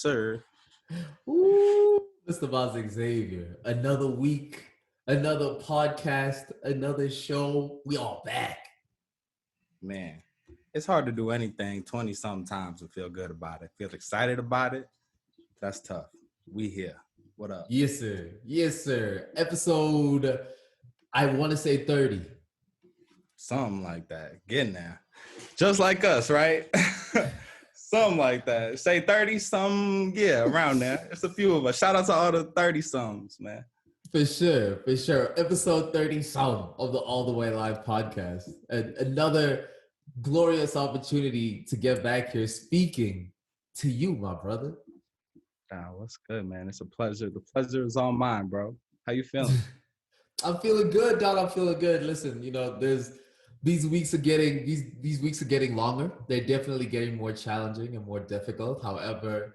sir. Ooh, Mr. Boz Xavier. Another week, another podcast, another show. We all back. Man, it's hard to do anything 20 sometimes and feel good about it. Feel excited about it. That's tough. We here. What up? Yes, sir. Yes, sir. Episode, I want to say 30. Something like that. Getting there. Just like us, right? Something like that. Say 30 some, yeah, around there. It's a few of us. Shout out to all the 30 sums, man. For sure, for sure. Episode 30 some of the All the Way Live podcast. And another glorious opportunity to get back here speaking to you, my brother. What's good, man? It's a pleasure. The pleasure is all mine, bro. How you feeling? I'm feeling good, Don. I'm feeling good. Listen, there's these weeks are getting these weeks are getting longer. They're definitely getting more challenging and more difficult. However,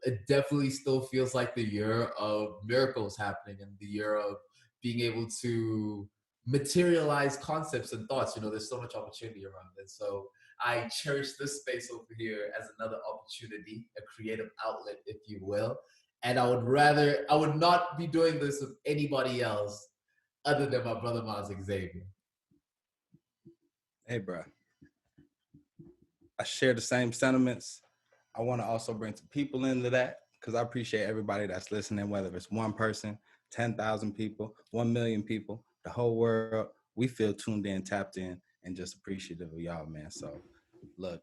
it definitely still feels like the year of miracles happening and the year of being able to materialize concepts and thoughts. There's so much opportunity around it. So I cherish this space over here as another opportunity, a creative outlet, if you will. And I would not be doing this with anybody else other than my brother Miles Xavier. Hey, bro. I share the same sentiments. I want to also bring some people into that because I appreciate everybody that's listening, whether it's one person, 10,000 people, 1 million people, the whole world. We feel tuned in, tapped in, and just appreciative of y'all, man. So, look,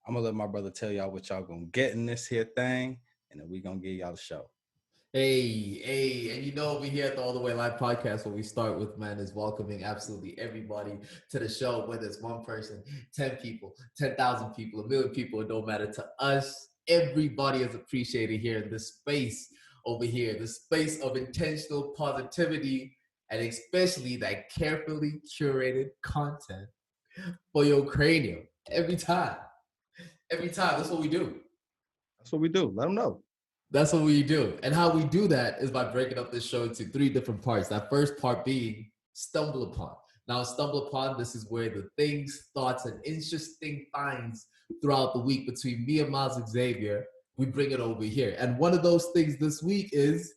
I'm going to let my brother tell y'all what y'all going to get in this here thing, and then we going to give y'all the show. Hey, and over here at the All the Way Live podcast, what we start with, man, is welcoming absolutely everybody to the show, whether it's one person, 10 people, 10,000 people, 1 million people, it don't matter to us. Everybody is appreciated here in this space over here, the space of intentional positivity, and especially that carefully curated content for your cranium. Every time, that's what we do. That's what we do. Let them know. That's what we do. And how we do that is by breaking up this show into 3 different parts. That first part being stumble upon. Now, stumble upon, this is where the things, thoughts, and interesting finds throughout the week between me and Miles Xavier, we bring it over here. And one of those things this week is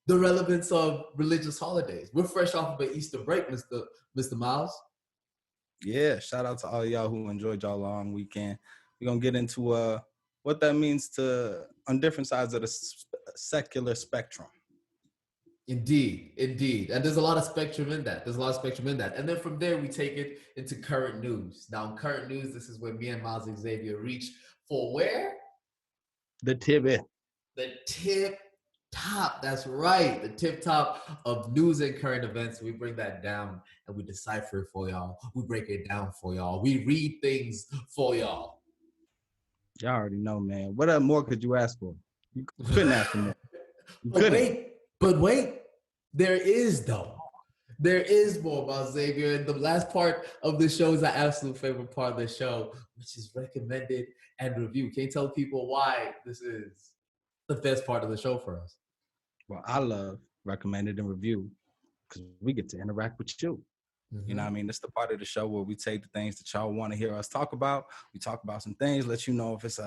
the relevance of religious holidays. We're fresh off of an Easter break, Mr. Miles. Yeah, shout out to all y'all who enjoyed y'all long weekend. We're going to get into what that means on different sides of the secular spectrum. Indeed. And there's a lot of spectrum in that. And then from there, we take it into current news. Now, in current news, this is where me and Miles Xavier reach for where? The tip top. That's right. The tip top of news and current events. We bring that down and we decipher it for y'all. We break it down for y'all. We read things for y'all. Y'all already know, man. What more could you ask for? You couldn't ask for more. But wait. There is, though. There is more about Xavier. And the last part of the show is our absolute favorite part of the show, which is recommended and review. Can you tell people why this is the best part of the show for us? Well, I love recommended and review because we get to interact with you. Mm-hmm. You know what I mean? It's the part of the show where we take the things that y'all want to hear us talk about. We talk about some things, let you know if it's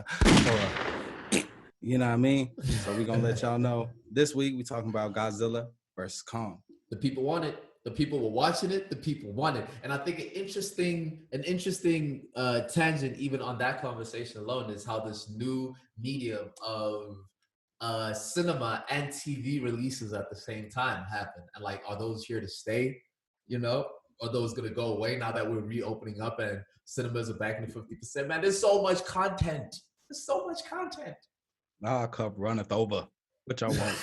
you know what I mean? So we're going to let y'all know. This week, we talking about Godzilla versus Kong. The people want it. The people were watching it. The people want it. And I think an interesting tangent even on that conversation alone is how this new medium of cinema and TV releases at the same time happen. And are those here to stay? Are those going to go away now that we're reopening up and cinemas are back in the 50%? Man, there's so much content. Our cup runneth over. What y'all want?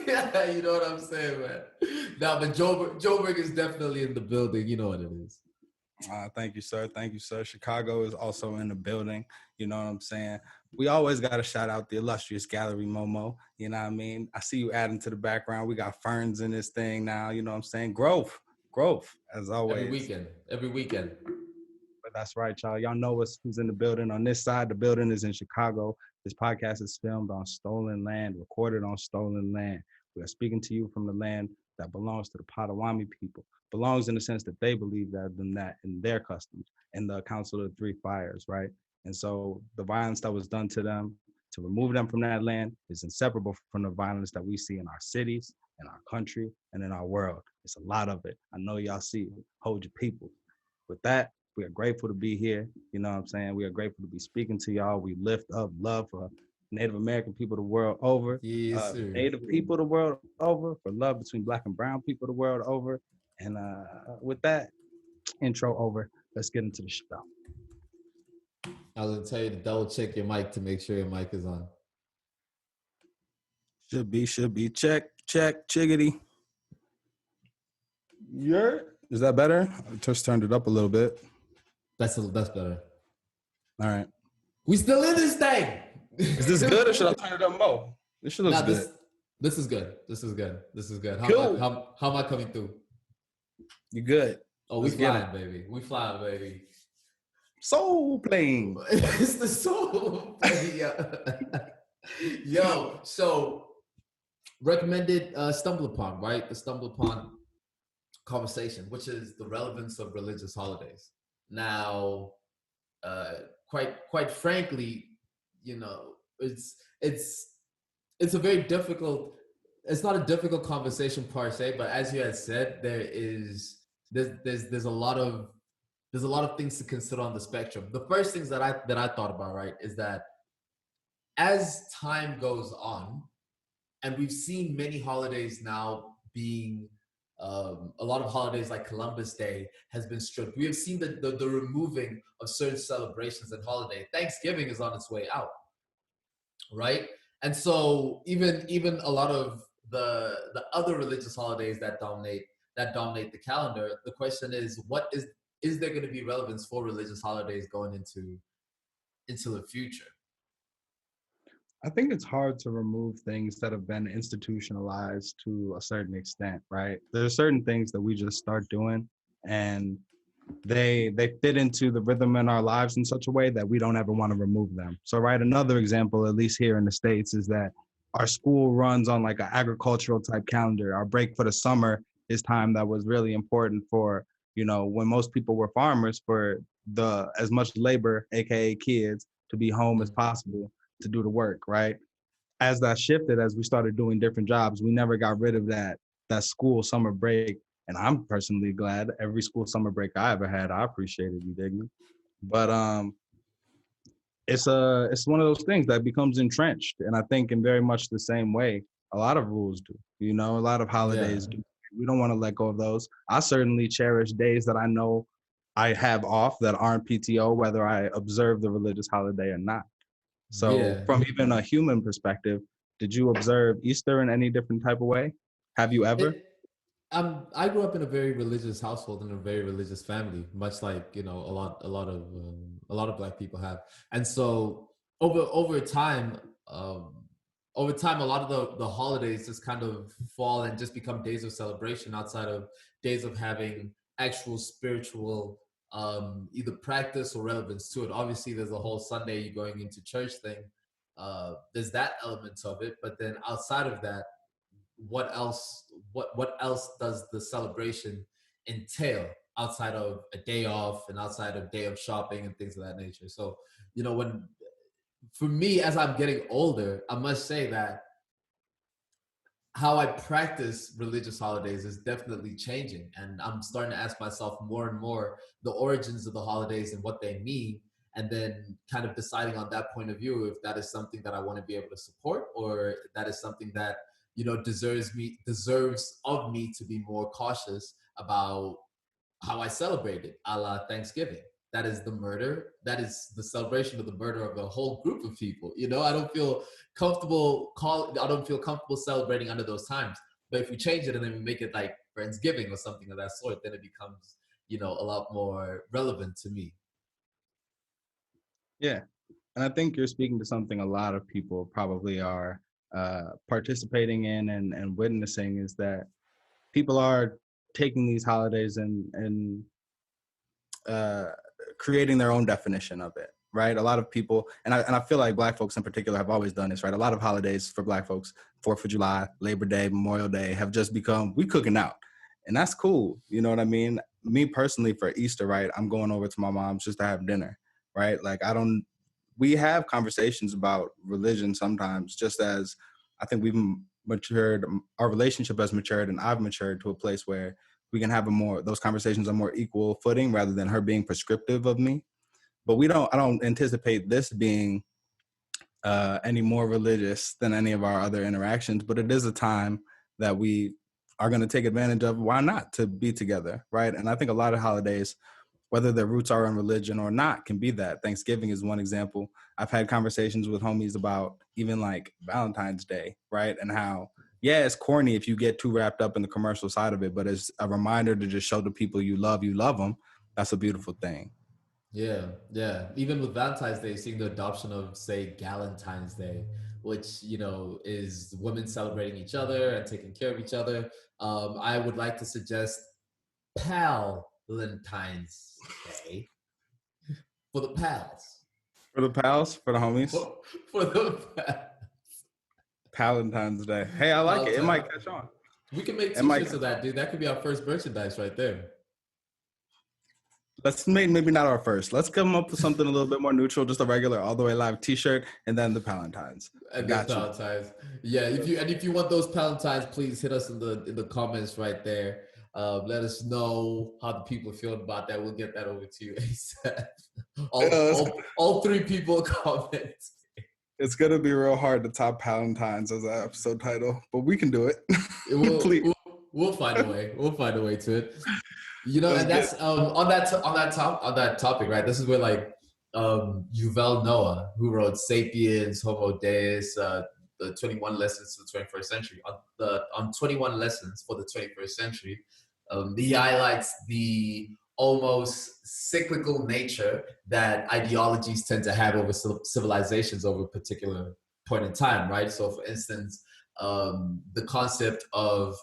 Yeah, you know what I'm saying, man. Nah, but Joburg is definitely in the building. You know what it is. Thank you, sir. Chicago is also in the building. You know what I'm saying? We always got to shout out the illustrious Gallery Momo. You know what I mean? I see you adding to the background. We got ferns in this thing now. You know what I'm saying? Growth, as always. Every weekend. But that's right, y'all. Y'all know who's in the building. On this side, the building is in Chicago. This podcast is filmed on stolen land, recorded on stolen land. We are speaking to you from the land that belongs to the Potawatomi people, belongs in the sense that they believe that in their customs, in the Council of the Three Fires, right? And so the violence that was done to them to remove them from that land is inseparable from the violence that we see in our cities, in our country, and in our world. It's a lot of it. I know y'all see it. Hold your people. With that, we are grateful to be here. You know what I'm saying? We are grateful to be speaking to y'all. We lift up love for Native American people the world over, Yes, sir. Native people the world over, for love between Black and Brown people the world over. And with that intro over, let's get into the show. I was gonna tell you to double check your mic to make sure your mic is on. Should be. Check, chiggity. Is that better? I just turned it up a little bit. That's better. All right. We still in this thing. Is this good or should I turn it up more? This should look good. This is good. This is good. Cool. How am I coming through? You good? Oh, we flying, baby. We flying, baby. Soul plane. It's the soul plane. Yo, so recommended Stumble Upon, right? The Stumble Upon conversation, which is the relevance of religious holidays. Now, quite frankly, you know, it's a very difficult. It's not a difficult conversation per se, but as you had said, there's a lot of things to consider on the spectrum. The first things that I thought about, right, is that as time goes on, and we've seen many holidays now being a lot of holidays like Columbus Day has been stripped. We have seen the removing of certain celebrations and holidays. Thanksgiving is on its way out, right? And so even a lot of the other religious holidays that dominate the calendar, the question is, what is there going to be relevance for religious holidays going into the future? I think it's hard to remove things that have been institutionalized to a certain extent, right? There are certain things that we just start doing and they fit into the rhythm in our lives in such a way that we don't ever want to remove them. So, right, another example, at least here in the States, is that our school runs on like an agricultural type calendar. Our break for the summer is time that was really important for, you know, when most people were farmers, for the as much labor, aka kids, to be home as possible to do the work, right? As that shifted, as we started doing different jobs, we never got rid of that school summer break. And I'm personally glad every school summer break I ever had, I appreciated, you dig me? But it's one of those things that becomes entrenched. And I think in very much the same way, a lot of rules do, you know, a lot of holidays do. We don't want to let go of those. I certainly cherish days that I know I have off that aren't PTO, whether I observe the religious holiday or not. So from even a human perspective, did you observe Easter in any different type of way? Have you ever? I grew up in a very religious household and a very religious family, much like, you know, a lot of Black people have. And so over time, a lot of the holidays just kind of fall and just become days of celebration outside of days of having actual spiritual either practice or relevance to it. Obviously, there's a whole Sunday going into church thing. There's that element of it, but then outside of that, what else does the celebration entail outside of a day off and outside of day of shopping and things of that nature? So, you know, for me, as I'm getting older, I must say that how I practice religious holidays is definitely changing. And I'm starting to ask myself more and more the origins of the holidays and what they mean, and then kind of deciding on that point of view if that is something that I want to be able to support, or that is something that, you know, deserves of me to be more cautious about how I celebrate it, a la Thanksgiving. That is the celebration of the murder of a whole group of people. You know, I don't feel comfortable celebrating under those times. But if we change it and then we make it like Friendsgiving or something of that sort, then it becomes, you know, a lot more relevant to me. Yeah. And I think you're speaking to something a lot of people probably are participating in and witnessing, is that people are taking these holidays and creating their own definition of it, right? A lot of people, and I feel like Black folks in particular have always done this, right? A lot of holidays for Black folks, 4th of July, Labor Day, Memorial Day, have just become, we cooking out. And that's cool. You know what I mean? Me personally, for Easter, right, I'm going over to my mom's just to have dinner, right? Like, we have conversations about religion sometimes, just as I think we've matured, our relationship has matured, and I've matured to a place where we can have those conversations on more equal footing rather than her being prescriptive of me. But I don't anticipate this being any more religious than any of our other interactions, but it is a time that we are going to take advantage of. Why not, to be together, right? And I think a lot of holidays, whether their roots are in religion or not, can be that. Thanksgiving is one example. I've had conversations with homies about even like Valentine's Day, right? And how, yeah, it's corny if you get too wrapped up in the commercial side of it, but it's a reminder to just show the people you love them. That's a beautiful thing. Yeah, yeah. Even with Valentine's Day, seeing the adoption of, say, Galentine's Day, which, you know, is women celebrating each other and taking care of each other. I would like to suggest Palentine's Day for the pals. For the pals, for the homies, For the pals. Valentine's Day. Hey, I like it. It might catch on. We can make t-shirts of that, dude. That could be our first merchandise right there. Let's make maybe not our first. Let's come up with something a little bit more neutral, just a regular all the way live t-shirt, and then the Palentines. And the Palentines. Yeah, if you want those Palentines, please hit us in the comments right there. Let us know how the people are feeling about that. We'll get that over to you ASAP. All 3 people comment. It's gonna be real hard to top Palentines as an episode title, but we can do it. We'll find a way. We'll find a way to it. You know, and that's on that topic, right? This is where like Yuval Noah, who wrote *Sapiens*, *Homo Deus*, the 21 Lessons to the 21st Century. On 21 Lessons for the 21st Century, he highlights the almost cyclical nature that ideologies tend to have over civilizations over a particular point in time, right? So, for instance, the concept of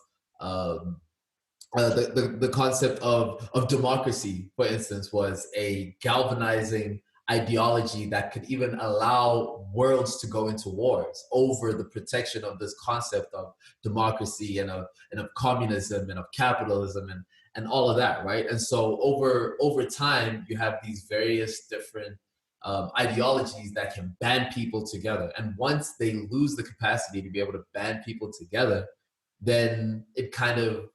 the concept of democracy, for instance, was a galvanizing ideology that could even allow worlds to go into wars over the protection of this concept of democracy and of communism and of capitalism and all of that, right? And so over time, you have these various different ideologies that can band people together. And once they lose the capacity to be able to band people together, then it kind of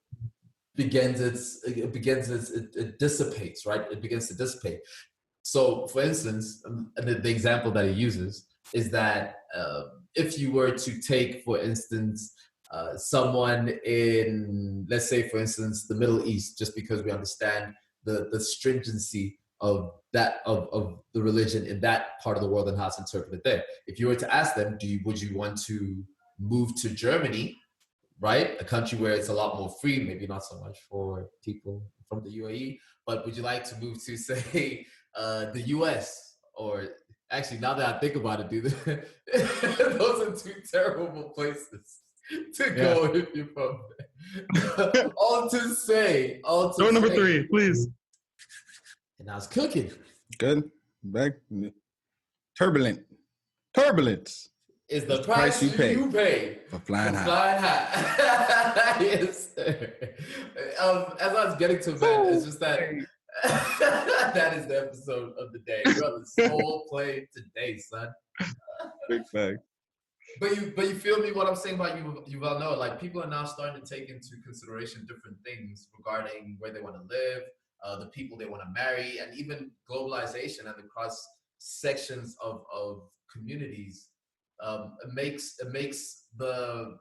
it dissipates, right? It begins to dissipate. So, for instance, the example that he uses is that if you were to take, for instance, someone in, let's say, for instance, the Middle East, just because we understand the stringency of the religion in that part of the world and how it's interpreted there. If you were to ask them, would you want to move to Germany, right? A country where it's a lot more free, maybe not so much for people from the UAE, but would you like to move to, say, the US? Or actually, now that I think about it, dude, those are 2 terrible places to go if you're from there. All to say. Door number 3, please. And I was cooking. Good. Back. Turbulence. Is the price you pay for flying high. Yes, sir. As I was getting to bed, it's just that that is the episode of the day. You're on the soul play today, son. Big fact. But you feel me? What I'm saying about Yuval Noah, like people are now starting to take into consideration different things regarding where they want to live, the people they want to marry, and even globalization and the cross sections of communities. It makes the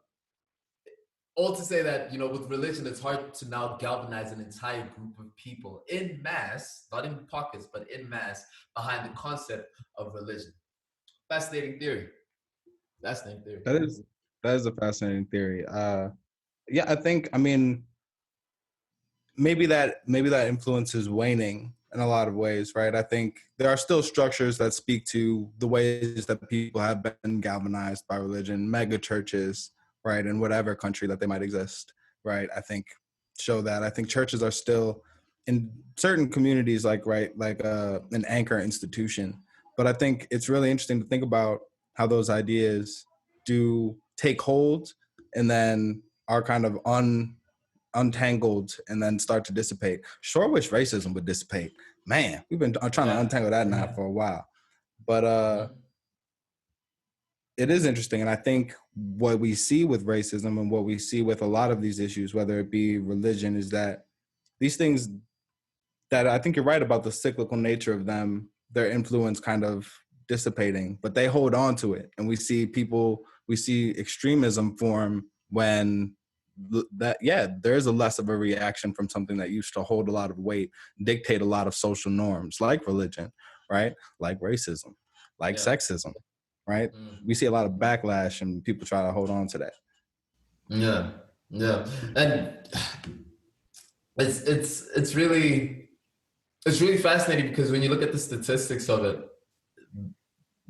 all to say that, you know, with religion, it's hard to now galvanize an entire group of people in mass, not in pockets, but in mass, behind the concept of religion. Fascinating theory. That is a fascinating theory. Yeah, I think, I mean, maybe that influence is waning in a lot of ways, right? I think there are still structures that speak to the ways that people have been galvanized by religion, mega churches, right, in whatever country that they might exist, right? I think show that. I think churches are still in certain communities, like an anchor institution But I think it's really interesting to think about how those ideas do take hold and then are kind of untangled and then start to dissipate. Sure wish racism would dissipate. Man, we've been trying to untangle that now for a while. But it is interesting. And I think what we see with racism and what we see with a lot of these issues, whether it be religion, is that these things that I think you're right about the cyclical nature of them, their influence kind of dissipating, but they hold on to it. And we see extremism form when there is a less of a reaction from something that used to hold a lot of weight, dictate a lot of social norms, like religion, right? Like racism, like sexism, right? We see a lot of backlash and people try to hold on to that. Yeah. And it's really fascinating because when you look at the statistics of it,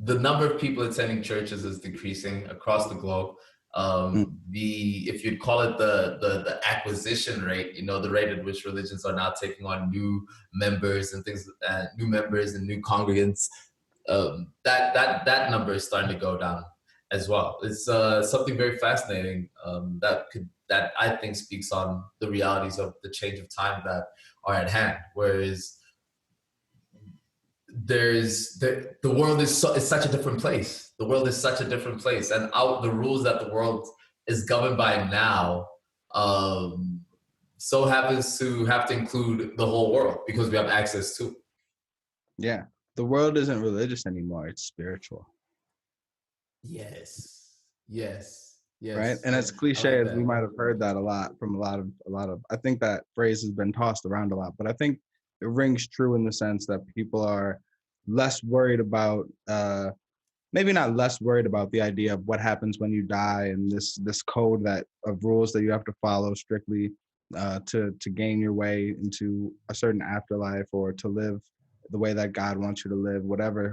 the number of people attending churches is decreasing across the globe. If you'd call it the acquisition rate, the rate at which religions are now taking on new members and things, new members and new congregants, that number is starting to go down as well. It's something very fascinating that I think speaks on the realities of the change of time that are at hand. Whereas the world is such a different place. The world is such a different place, and the rules that the world is governed by now so happens to have to include the whole world because we have access to it. Yeah, the world isn't religious anymore; it's spiritual. Yes. Right, and as cliche as we might have heard that a lot from a lot of. I think that phrase has been tossed around a lot, but I think it rings true in the sense that people are less worried about, maybe not less worried about the idea of what happens when you die and this code of rules that you have to follow strictly to gain your way into a certain afterlife or to live the way that God wants you to live,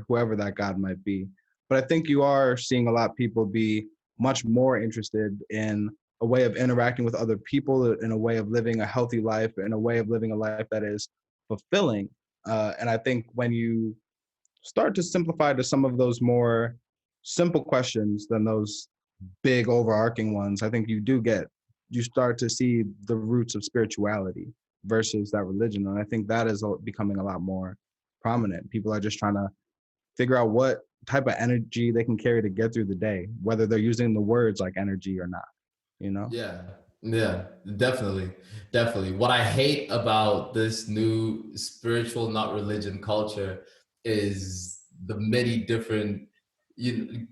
whoever that God might be. But I think you are seeing a lot of people be much more interested in a way of interacting with other people, in a way of living a healthy life, in a way of living a life that is fulfilling. And I think when you start to simplify to some of those more simple questions than those big overarching ones, I think you start to see the roots of spirituality versus that religion. And I think that is becoming a lot more prominent. People are just trying to figure out what type of energy they can carry to get through the day, whether they're using the words like energy or not, Yeah, definitely. What I hate about this new spiritual, not religion culture is the many different,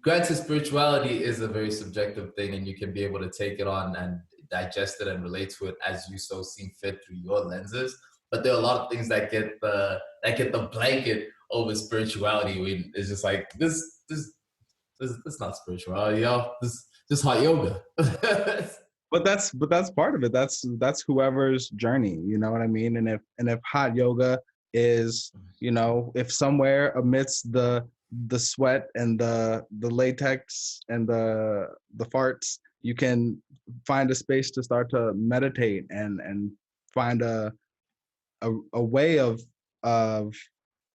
granted spirituality is a very subjective thing and you can be able to take it on and digest it and relate to it as you so see fit through your lenses. But there are a lot of things that get the blanket over spirituality. It's just like this not spirituality, y'all. This hot yoga. But that's part of it. That's whoever's journey, you know what I mean? And if hot yoga is, if somewhere amidst the sweat and the latex and the farts, you can find a space to start to meditate and find a way of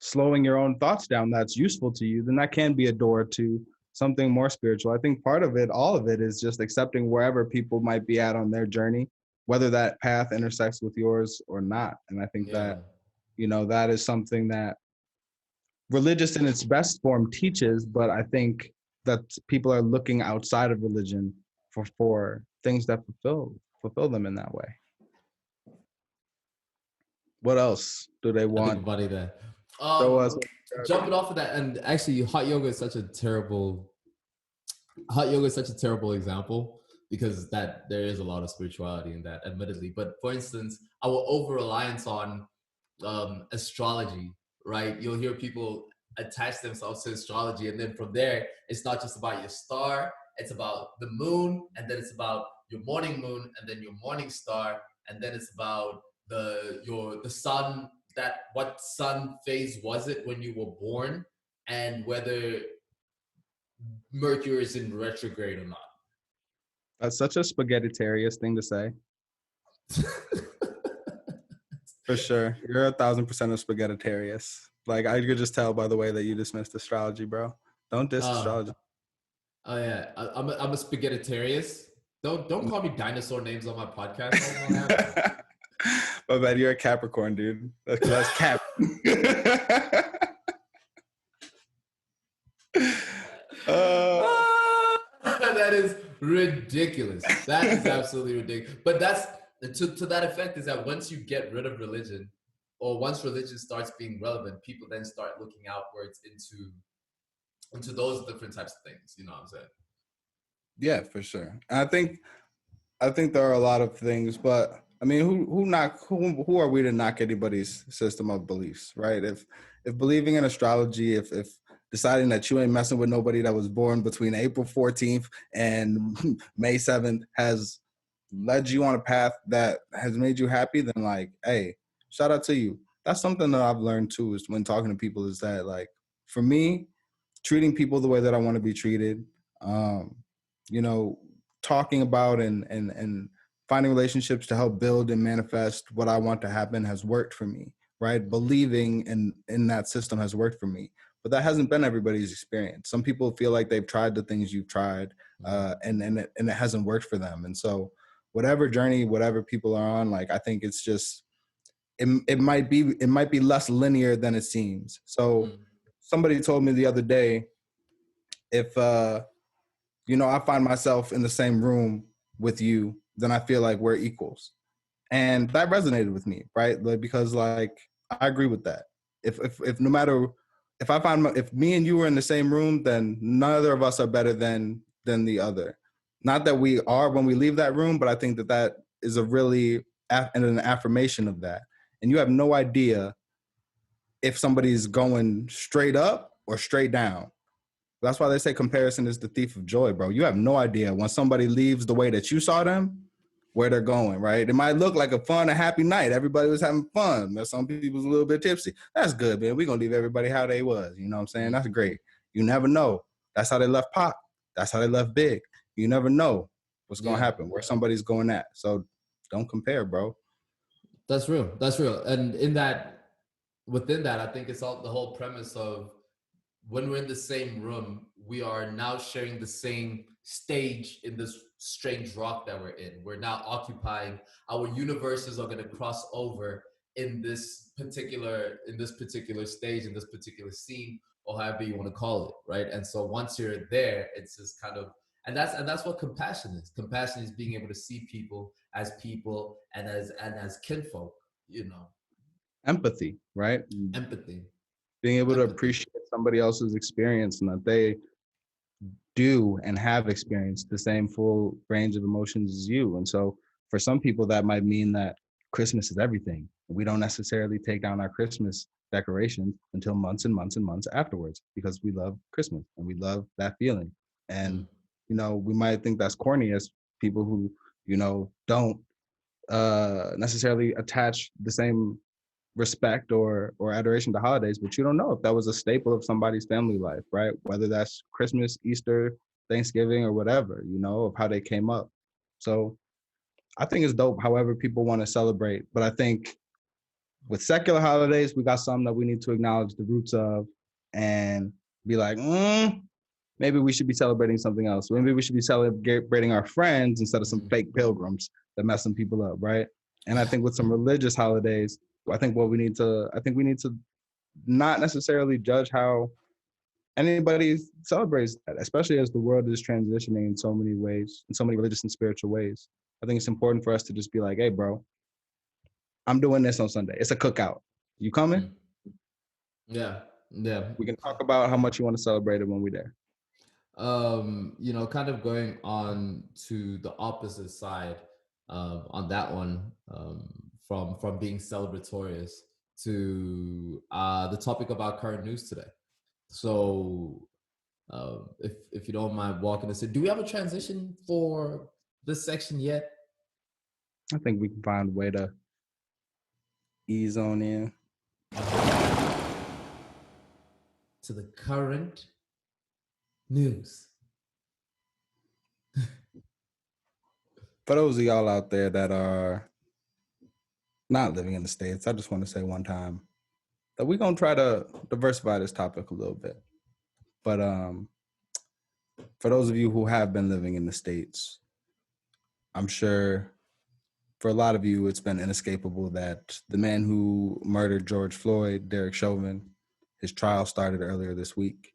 slowing your own thoughts down that's useful to you, then that can be a door to something more spiritual. I think part of it, all of it, is just accepting wherever people might be at on their journey, whether that path intersects with yours or not. And I think that, that is something that religious in its best form teaches, but I think that people are looking outside of religion for things that fulfill them in that way. What else do they want? I think funny that. Jumping off of that, and actually, hot yoga is such a terrible example because there is a lot of spirituality in that, admittedly. But for instance, our over reliance on astrology, right? You'll hear people attach themselves to astrology, and then from there, it's not just about your star; it's about the moon, and then it's about your morning moon, and then your morning star, and then it's about the sun. What sun phase was it when you were born, and whether Mercury is in retrograde or not. That's such a spaghetti-tarius thing to say. For sure. You're 1,000% a spaghetti-tarius. Like I could just tell by the way that you dismissed astrology, bro. Don't diss Oh, astrology. oh yeah. I'm a spaghettarius. Don't call me dinosaur names on my podcast. That won't happen. My bad, you're a Capricorn, dude. That's Cap. That is ridiculous. That is absolutely ridiculous. But that's to that effect is that once you get rid of religion, or once religion starts being relevant, people then start looking outwards into those different types of things. You know what I'm saying? Yeah, for sure. I think there are a lot of things, but I mean, who are we to knock anybody's system of beliefs, right? If believing in astrology, if deciding that you ain't messing with nobody that was born between April 14th and May 7th has led you on a path that has made you happy, then like, hey, shout out to you. That's something that I've learned too, is when talking to people, is that like, for me, treating people the way that I want to be treated, um, you know, talking about and finding relationships to help build and manifest what I want to happen has worked for me, right? Believing in that system has worked for me. But that hasn't been everybody's experience. Some people feel like they've tried the things you've tried, and it hasn't worked for them. And so whatever journey, whatever people are on, like I think it's just it might be less linear than it seems. So somebody told me the other day, if I find myself in the same room with you, then I feel like we're equals. And that resonated with me, right? Like, because like I agree with that. If no matter if me and you were in the same room, then neither of us are better than the other. Not that we are when we leave that room, but I think that is a really an affirmation of that. And you have no idea if somebody's going straight up or straight down. That's why they say comparison is the thief of joy, bro. You have no idea when somebody leaves the way that you saw them, where they're going, right? It might look like a fun and happy night. Everybody was having fun. But some people's a little bit tipsy. That's good, man. We're going to leave everybody how they was. You know what I'm saying? That's great. You never know. That's how they left Pop. That's how they left Big. You never know what's going to happen, where somebody's going at. So don't compare, bro. That's real. That's real. And within that, I think it's all the whole premise of when we're in the same room, we are now sharing the same stage in this strange rock that we're in. We're now occupying, our universes are going to cross over in this particular stage, in this particular scene, or however you want to call it, right? And so once you're there, it's just kind of, and that's what compassion is. Compassion is being able to see people and as kinfolk, you know. Empathy, right? Empathy. Being able to appreciate somebody else's experience and that they do and have experienced the same full range of emotions as you. And so for some people, that might mean that Christmas is everything. We don't necessarily take down our Christmas decorations until months and months and months afterwards, because we love Christmas and we love that feeling. And, we might think that's corny as people who, don't necessarily attach the same respect or adoration to holidays, but you don't know if that was a staple of somebody's family life, right? Whether that's Christmas, Easter, Thanksgiving, or whatever, of how they came up. So I think it's dope however people want to celebrate. But I think with secular holidays, we got some that we need to acknowledge the roots of and be like, maybe we should be celebrating something else. Maybe we should be celebrating our friends instead of some fake pilgrims that messing people up, right? And I think with some religious holidays, I think we need to not necessarily judge how anybody celebrates that, especially as the world is transitioning in so many ways, in so many religious and spiritual ways. I think it's important for us to just be like, hey, bro, I'm doing this on Sunday. It's a cookout. You coming? Yeah. We can talk about how much you want to celebrate it when we're there. Kind of going on to the opposite side on that one, from being celebratorious to the topic of our current news today. So if you don't mind walking us in, do we have a transition for this section yet? I think we can find a way to ease on in. To the current news. For those of y'all out there that are not living in the States, I just want to say one time, that we're gonna try to diversify this topic a little bit. But for those of you who have been living in the States, I'm sure for a lot of you it's been inescapable that the man who murdered George Floyd, Derek Chauvin, his trial started earlier this week.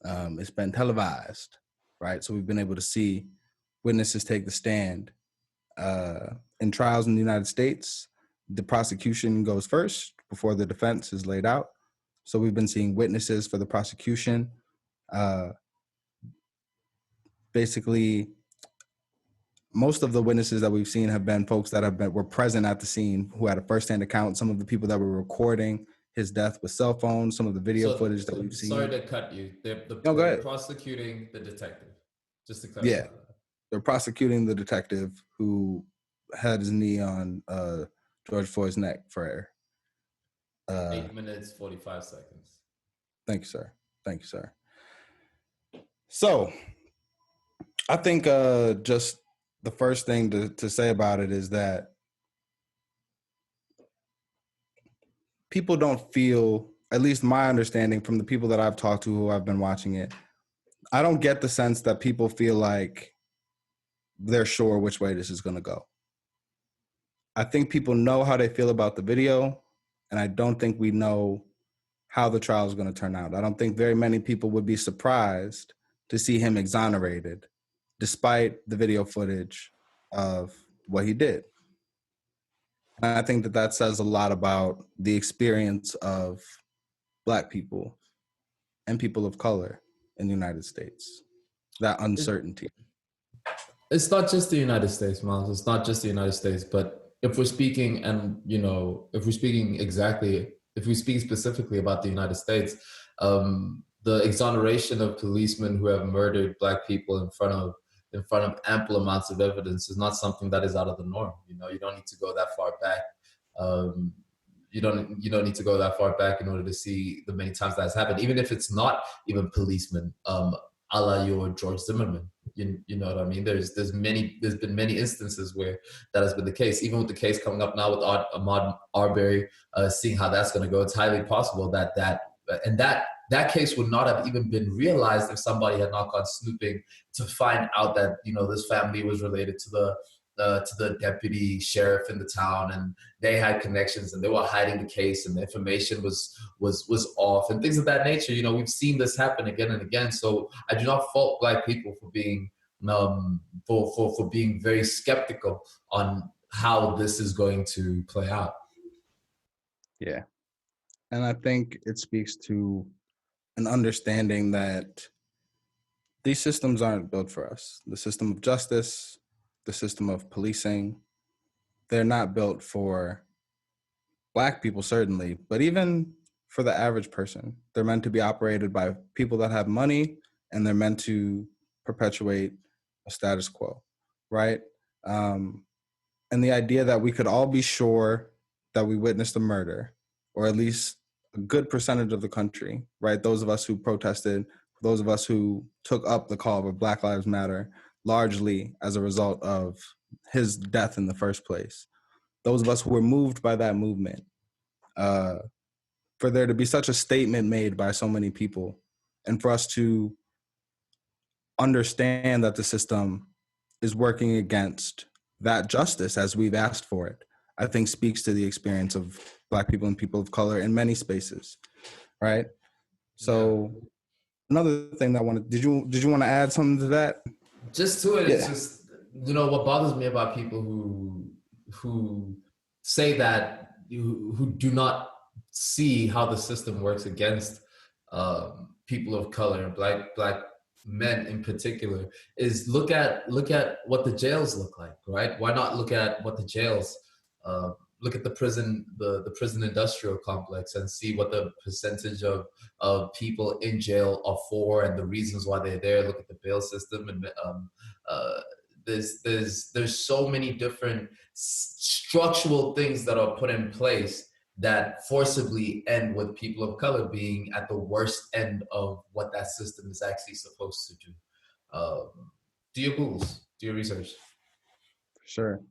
It's been televised, right? So we've been able to see witnesses take the stand. In trials in the United States, the prosecution goes first before the defense is laid out. So we've been seeing witnesses for the prosecution. Basically, most of the witnesses that we've seen have been folks that were present at the scene, who had a firsthand account. Some of the people that were recording his death with cell phones, some of the video footage that we've seen. Sorry to cut you. No, go ahead. Prosecuting the detective. Just to clarify. Yeah, they're prosecuting the detective who had his knee on George Floyd's neck for 8 minutes, 45 seconds. Thank you, sir. Thank you, sir. So I think just the first thing to say about it is that people don't feel, at least my understanding from the people that I've talked to who have been watching it, I don't get the sense that people feel like they're sure which way this is going to go. I think people know how they feel about the video, and I don't think we know how the trial is going to turn out. I don't think very many people would be surprised to see him exonerated, despite the video footage of what he did. And I think that says a lot about the experience of Black people and people of color in the United States, that uncertainty. It's not just the United States, Miles. It's not just the United States, but if we're speaking if we speak specifically about the United States, the exoneration of policemen who have murdered Black people in front of ample amounts of evidence is not something that is out of the norm. You don't need to go that far back. You don't need to go that far back in order to see the many times that has happened, even if it's not even policemen, a la your George Zimmerman. You know what I mean? There's been many instances where that has been the case. Even with the case coming up now with Ahmaud Arbery, seeing how that's going to go, it's highly possible that case would not have even been realized if somebody had not gone snooping to find out that this family was related to the deputy sheriff in the town, and they had connections, and they were hiding the case, and the information was off, and things of that nature. We've seen this happen again and again. So I do not fault Black people for being for being very skeptical on how this is going to play out. Yeah, and I think it speaks to an understanding that these systems aren't built for us. The system of justice, the system of policing, they're not built for Black people, certainly, but even for the average person. They're meant to be operated by people that have money, and they're meant to perpetuate a status quo, right? And the idea that we could all be sure that we witnessed a murder, or at least a good percentage of the country, right? Those of us who protested, those of us who took up the call of Black Lives Matter, largely as a result of his death in the first place. Those of us who were moved by that movement, for there to be such a statement made by so many people, and for us to understand that the system is working against that justice as we've asked for it, I think speaks to the experience of Black people and people of color in many spaces, right? So another thing that I wanted, did you want to add something to that? Just to it, It's just, what bothers me about people who say that, who do not see how the system works against people of color, black men in particular, is look at what the jails look like, right? Why not look at what the jails look at the prison industrial complex and see what the percentage of people in jail are for and the reasons why they're there. Look at the bail system, and there's so many different structural things that are put in place that forcibly end with people of color being at the worst end of what that system is actually supposed to do. Do your Googles, do your research. Sure.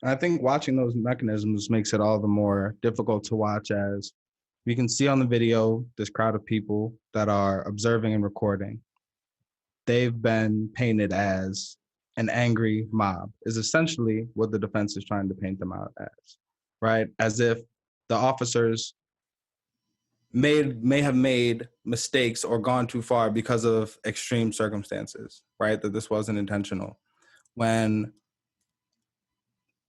I think watching those mechanisms makes it all the more difficult to watch as We can see on the video this crowd of people that are observing and recording. They've been painted as an angry mob, is essentially what the defense is trying to paint them out as, right? As if the officers may have made mistakes or gone too far because of extreme circumstances, right? That this wasn't intentional. When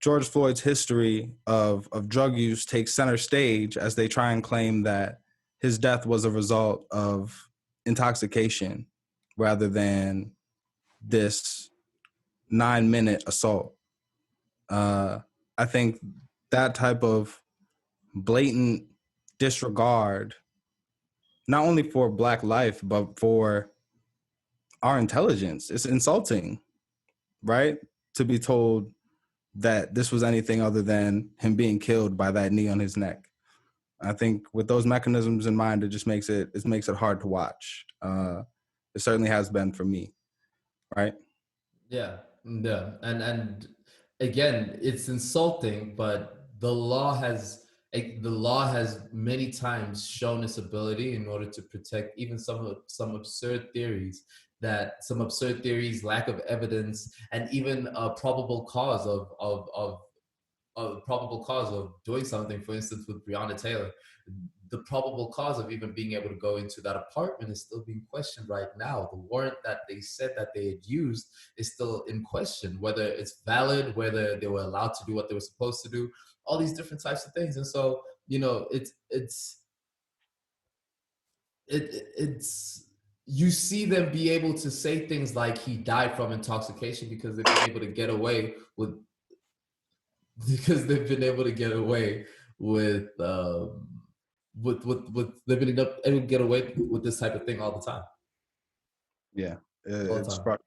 George Floyd's history of drug use takes center stage as they try and claim that his death was a result of intoxication rather than this 9-minute assault. I think that type of blatant disregard, not only for Black life, but for our intelligence, it's insulting, right? To be told that this was anything other than him being killed by that knee on his neck. I think with those mechanisms in mind, it just makes it hard to watch. It certainly has been for me, right? Yeah, yeah, and again, it's insulting, but the law has many times shown its ability in order to protect even some absurd theories, lack of evidence, and even a probable cause of doing something. For instance, with Breonna Taylor, the probable cause of even being able to go into that apartment is still being questioned right now. The warrant that they said that they had used is still in question, whether it's valid, whether they were allowed to do what they were supposed to do, all these different types of things. And so, it's you see them be able to say things like he died from intoxication because they've been able to get away with with they've been able to get away with this type of thing all the time. Yeah, All the it's time.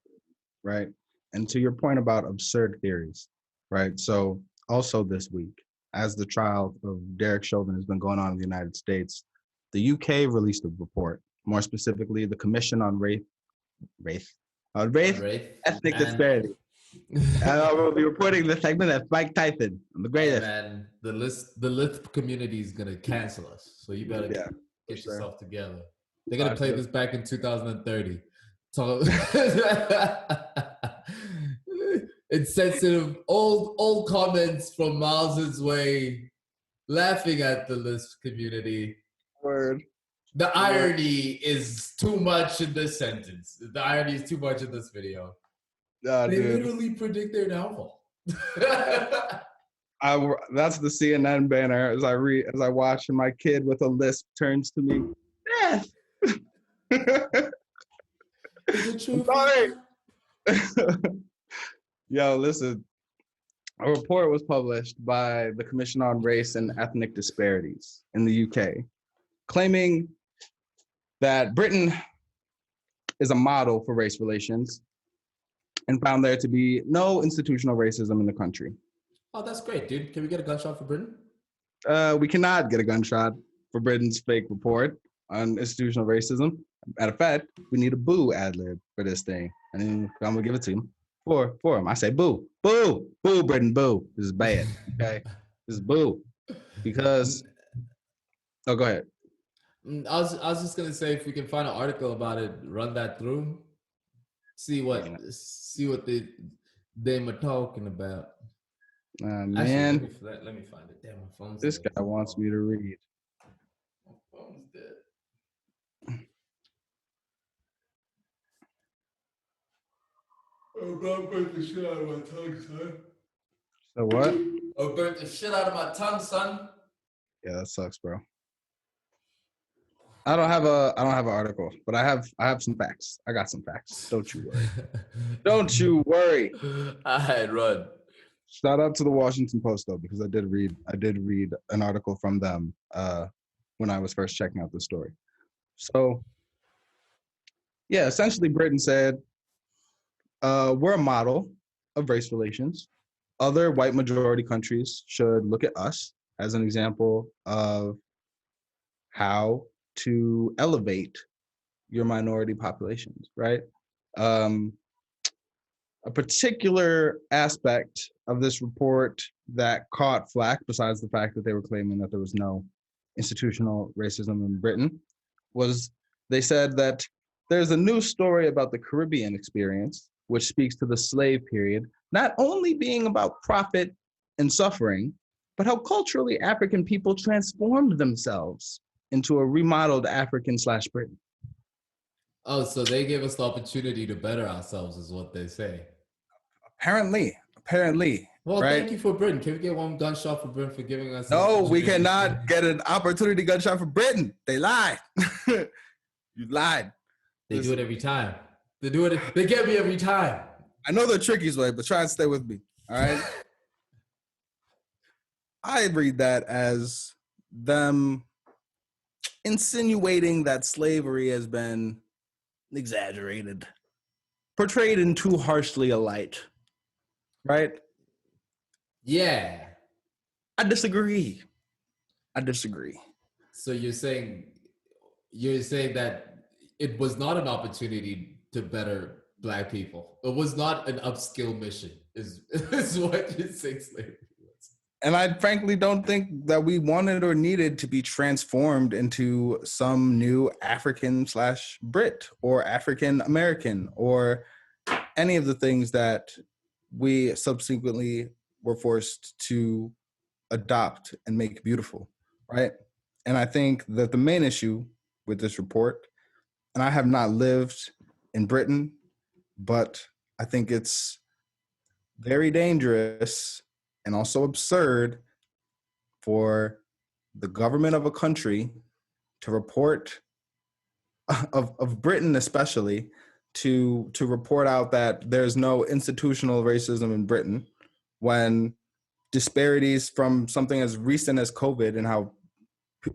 right. And to your point about absurd theories, right? So also this week, as the trial of Derek Chauvin has been going on in the United States, the UK released a report, more specifically the Commission on Race Right? Ethnic And Disparity. I will be reporting the segment of Mike Tyson. I'm the hey greatest. man, the list community is gonna cancel us, so you better Yeah, get sure. yourself together. They're gonna play Sure. this back in 2030. So insensitive old comments from Miles's way, laughing at the list community. Word. The irony is too much in this sentence. The irony is too much in this video. They Dude. literally predict their downfall. That's the CNN banner as I watch, and my kid with a lisp turns to me. Death. Is it true? Sorry. Yo, listen. A report was published by the Commission on Race and Ethnic Disparities in the UK, claiming that Britain is a model for race relations and found there to be no institutional racism in the country. Oh, that's great, dude. Can we get a gunshot for Britain? We cannot get a gunshot for Britain's fake report on institutional racism. Matter of fact, we need a boo ad lib for this thing. And I'm gonna give it to him. For him. I say boo, boo, boo, Britain, boo. This is bad. Okay. This is boo. Because go ahead. I was just gonna say, if we can find an article about it, run that through, see what they were talking about. Man, actually, let me find it. Damn, my phone's this dead. guy wants me to read. My phone's dead. I burnt the shit out of my tongue, son. So what? I burnt the shit out of my tongue, son. Yeah, that sucks, bro. I don't have an article, but I have some facts. I got some facts. Don't you worry. Don't you worry. I had run. Shout out to the Washington Post though, because I did read an article from them when I was first checking out the story. So yeah, essentially Britain said, we're a model of race relations. Other white majority countries should look at us as an example of how to elevate your minority populations, right? A particular aspect of this report that caught flack, besides the fact that they were claiming that there was no institutional racism in Britain was they said that there's a new story about the Caribbean experience, which speaks to the slave period, not only being about profit and suffering, but how culturally African people transformed themselves into a remodeled African slash Britain. Oh, so they gave us the opportunity to better ourselves, is what they say. Apparently, Well, right? thank you for Britain. Can we get one gunshot for Britain for giving us? No, we cannot get an opportunity gunshot for Britain. They lied. You lied. They do it every time. They do it. They get me every time. I know the trickiest way, but try and stay with me. All right. I read that as them insinuating that slavery has been exaggerated, portrayed in too harshly a light. Right? Yeah. I disagree. So you're saying that it was not an opportunity to better Black people. It was not an upskill mission. Is what you're saying slavery was. And I frankly don't think that we wanted or needed to be transformed into some new African slash Brit or African American or any of the things that we subsequently were forced to adopt and make beautiful, right? And I think that the main issue with this report, and I have not lived in Britain, but I think it's very dangerous and also absurd for the government of a country to report of Britain especially to report out that there's no institutional racism in Britain when disparities from something as recent as COVID and how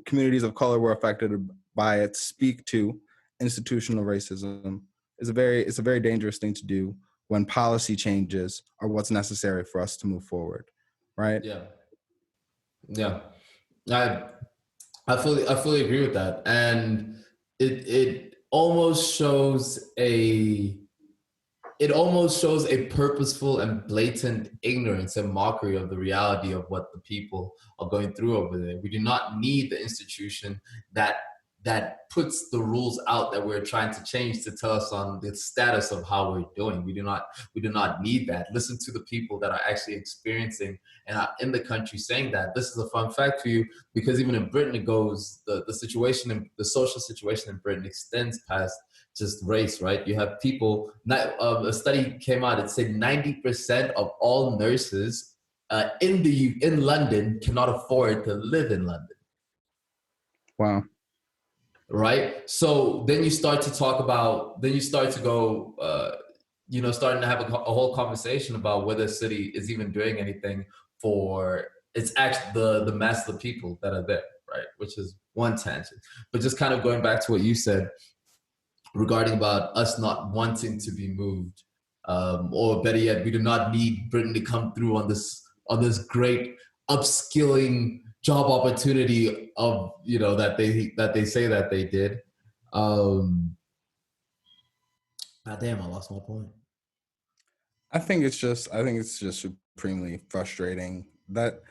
communities of color were affected by it speak to institutional racism is it's a very dangerous thing to do when policy changes are what's necessary for us to move forward, right? Yeah. I fully agree with that, and it almost shows a purposeful and blatant ignorance and mockery of the reality of what the people are going through over there. We do not need the institution that puts the rules out that we're trying to change to tell us on the status of how we're doing. We do not need that. Listen to the people that are actually experiencing and are in the country saying that. This is a fun fact for you, because even in Britain, it goes, the situation, the social situation in Britain extends past just race, right? You have people, a study came out, it said 90% of all nurses in London cannot afford to live in London. Wow. Right? So then you start to talk about, starting to have a whole conversation about whether a city is even doing anything for it's actually the mass of the people that are there, right? Which is one tangent. But just kind of going back to what you said regarding about us not wanting to be moved, or better yet, we do not need Britain to come through on this great upskilling job opportunity of that they say that they did. God damn, I lost my point. I think it's just supremely frustrating that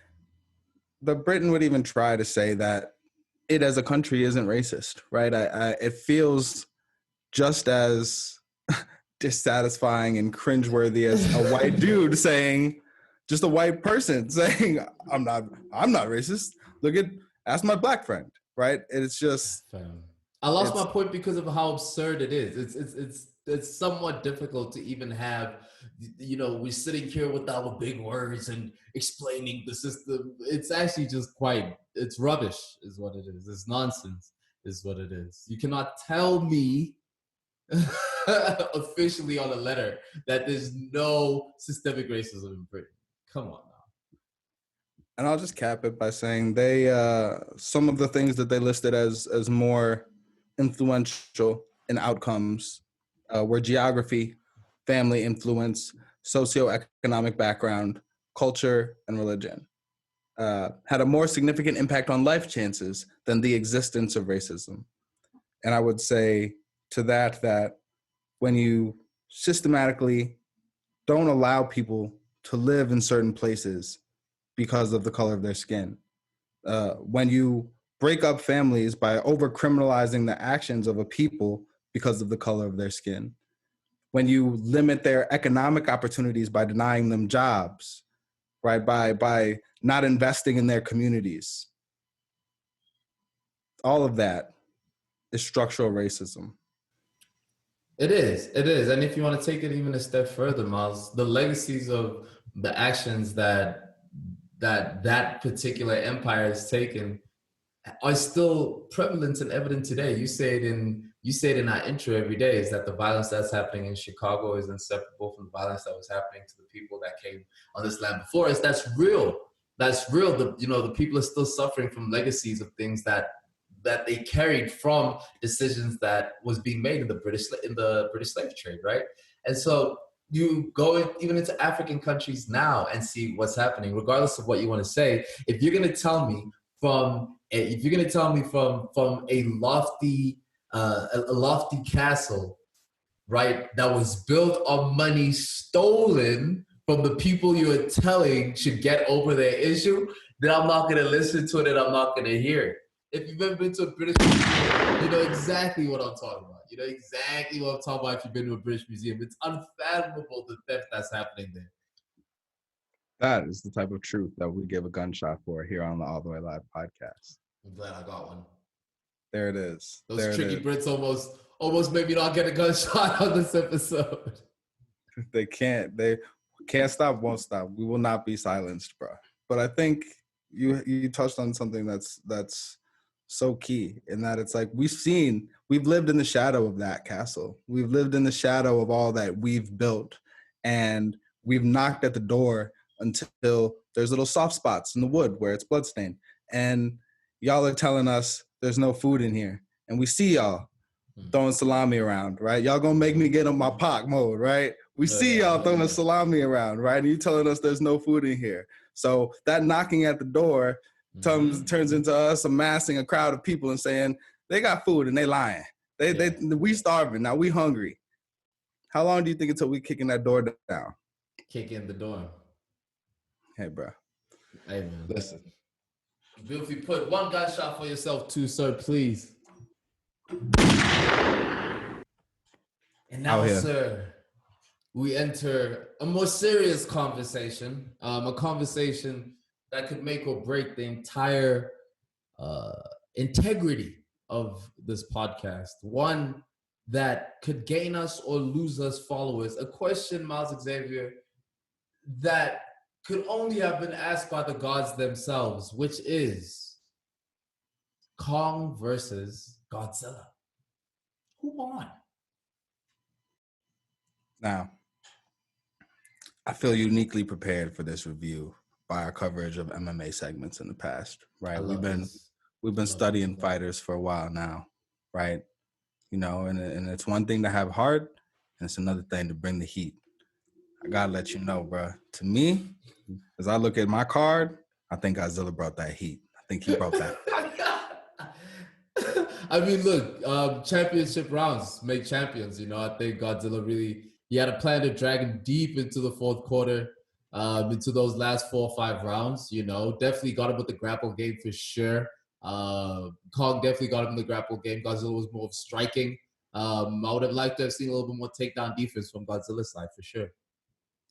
Britain would even try to say that it as a country isn't racist, right? It feels just as dissatisfying and cringeworthy as a white dude saying, just a white person saying, I'm not racist. Ask my Black friend, right? It's just. I lost my point because of how absurd it is. It's somewhat difficult to even have, we're sitting here with our big words and explaining the system. It's actually just it's rubbish is what it is. It's nonsense is what it is. You cannot tell me officially on a letter that there's no systemic racism in Britain. Come on now. And I'll just cap it by saying they some of the things that they listed as more influential in outcomes were geography, family influence, socioeconomic background, culture, and religion. Had a more significant impact on life chances than the existence of racism. And I would say to that when you systematically don't allow people to live in certain places because of the color of their skin, when you break up families by over criminalizing the actions of a people because of the color of their skin, when you limit their economic opportunities by denying them jobs, right? By not investing in their communities. All of that is structural racism. It is. It is. And if you want to take it even a step further, Miles, the legacies of the actions that particular empire has taken are still prevalent and evident today. You say it in our intro every day, is that the violence that's happening in Chicago is inseparable from the violence that was happening to the people that came on this land before us. That's real. That's real. The people are still suffering from legacies of things that they carried from decisions that was being made in the British slave trade, right? And so you go even into African countries now and see what's happening, regardless of what you want to say. If you're going to tell me from a lofty castle, right, that was built on money stolen from the people you are telling should get over their issue, then I'm not going to listen to it and I'm not going to hear it. If you've ever been to a British museum, you know exactly what I'm talking about. You know exactly what I'm talking about if you've been to a British museum. It's unfathomable the theft that's happening there. That is the type of truth that we give a gunshot for here on the All the Way Live podcast. I'm glad I got one. There it is. Those there tricky Brits almost made me not get a gunshot on this episode. They can't stop, won't stop. We will not be silenced, bro. But I think you touched on something that's so key, in that it's like we've lived in the shadow of that castle. We've lived in the shadow of all that we've built, and we've knocked at the door until there's little soft spots in the wood where it's bloodstained, and y'all are telling us there's no food in here, and we see y'all throwing salami around, right? Y'all gonna make me get on my Pac mode, right? We see y'all throwing salami around, right? And you telling us there's no food in here. So that knocking at the door turns into us amassing a crowd of people and saying they got food and they lying. We starving, now we hungry. How long do you think until we kicking that door down? Kick in the door. Hey, bro. Hey, man. Listen. If you put one gunshot for yourself too, sir, please. And now, sir, we enter a more serious conversation, a conversation that could make or break the entire integrity of this podcast. One that could gain us or lose us followers. A question, Miles Xavier, that could only have been asked by the gods themselves, which is Kong versus Godzilla. Who won? Now, I feel uniquely prepared for this review by our coverage of MMA segments in the past, right? We've been studying fighters for a while now, right? You know, and it's one thing to have heart, and it's another thing to bring the heat. I gotta let you know, bro. To me, as I look at my card, I think Godzilla brought that heat. I think he brought that. I mean, look, championship rounds make champions. You know, I think Godzilla he had a plan to drag him deep into the fourth quarter, into those last 4 or 5 rounds. You know, definitely got him with the grapple game for sure. Kong definitely got him in the grapple game. Godzilla was more of striking. I would have liked to have seen a little bit more takedown defense from Godzilla's side for sure.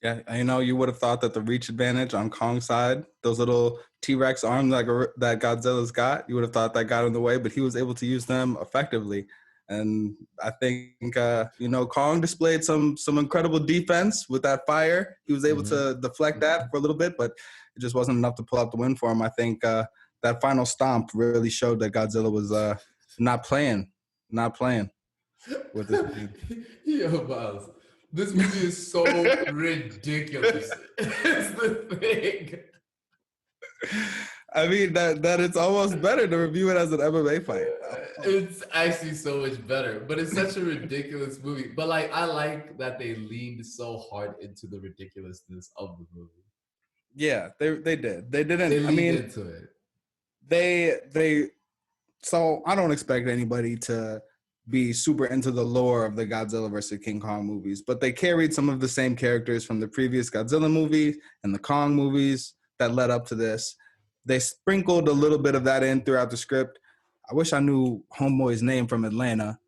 Yeah, you know, you would have thought that the reach advantage on Kong's side, those little T-Rex arms that Godzilla's got, you would have thought that got in the way, but he was able to use them effectively. And I think, you know, Kong displayed some incredible defense with that fire. He was able to deflect that for a little bit, but it just wasn't enough to pull out the win for him. I think that final stomp really showed that Godzilla was not playing with this. Yo, Miles. This movie is so ridiculous. It's the thing. I mean, that it's almost better to review it as an MMA fight. It's actually so much better, but it's such a ridiculous movie. But like, I like that they leaned so hard into the ridiculousness of the movie. Yeah, they did. They didn't. They leaned into it. They. So I don't expect anybody to be super into the lore of the Godzilla versus King Kong movies, but they carried some of the same characters from the previous Godzilla movie and the Kong movies that led up to this. they sprinkled a little bit of that in throughout the script. I wish I knew Homeboy's name from Atlanta.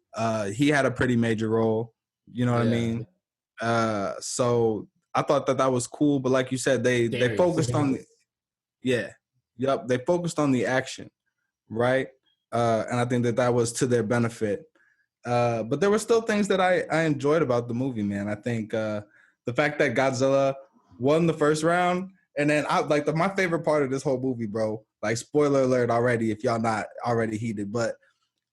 He had a pretty major role. You know what I Yeah. mean? So I thought that was cool. But like you said, they Darius. focused on they focused on the action, right? And I think that was to their benefit. But there were still things that I enjoyed about the movie, man. I think the fact that Godzilla won the first round, and then my favorite part of this whole movie, bro. Like, spoiler alert already, if y'all not already heated, but